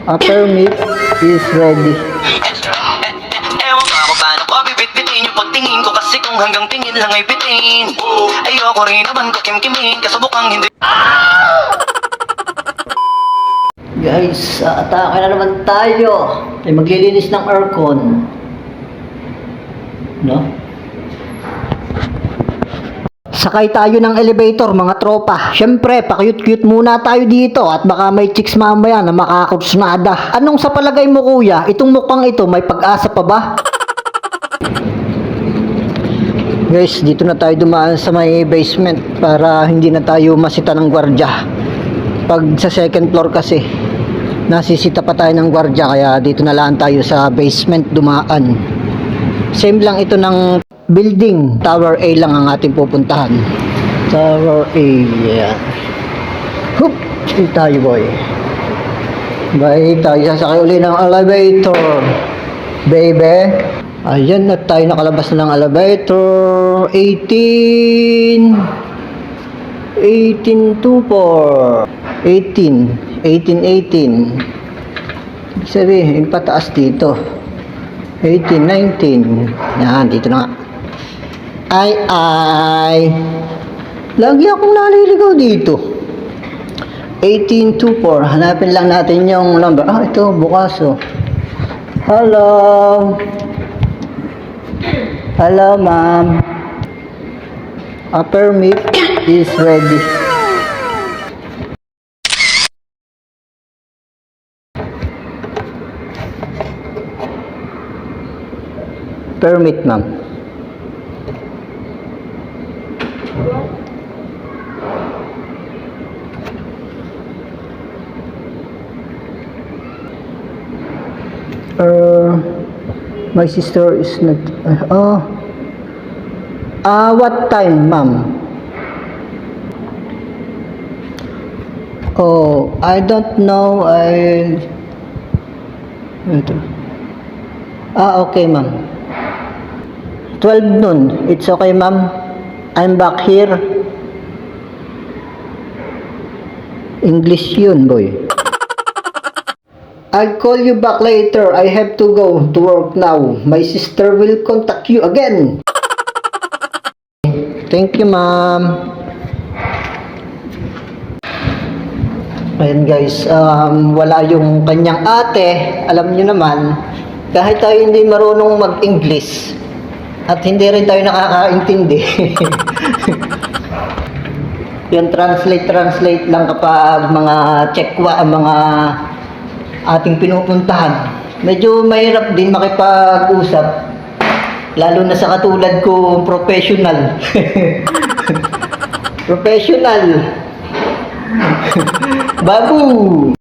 After meat is ready. Ewan ka kung paano ko bibit-bitin yung pagtingin ko. Kasi kung hanggang tingin lang ay bitin, ayoko rin naman ko kim-kimin, kasubukang hindi. Guys, atake na naman tayo. Ay maglilinis ng aircon. No? Sakay tayo ng elevator, mga tropa. Siyempre, pakyut-kyut muna tayo dito at baka may chicks mamaya na makakutsnada. Anong sa palagay mo, kuya? Itong mukhang ito, may pag-asa pa ba? Guys, dito na tayo dumaan sa may basement para hindi na tayo masita ng gwardya. Pag sa second floor kasi, nasisita pa tayo ng gwardya, kaya dito na lang tayo sa basement dumaan. Same lang ito ng building. Tower A lang ang ating pupuntahan. Tower A, yeah. Hup! Dito tayo, boy. Bye, tayo sasakay uli ng elevator. Baby. Ayan na tayo, nakalabas na ng elevator. 1824. 18. Ibig sabihin, pataas dito. 18, 19. Yan, dito na nga. Ay. Lagi akong naliligaw dito. 1824. Hanapin lang natin yung number. Ito, bukas, oh. Hello. Hello, ma'am. Upper meat is ready. Permit, ma'am. My sister is not. What time, ma'am? I don't know. Okay, ma'am. 12 noon. It's okay, ma'am. I'm back here. English yun, boy. I'll call you back later. I have to go to work now. My sister will contact you again. Thank you, ma'am. Ayan, guys. Wala yung kanyang ate. Alam nyo naman, kahit tayo hindi marunong mag-English at hindi rin tayo nakakaintindi. Yung translate lang kapag mga checkwa ang mga ating pinupuntahan. Medyo mahirap din makipag-usap, lalo na sa katulad ko, professional. Professional. Babu.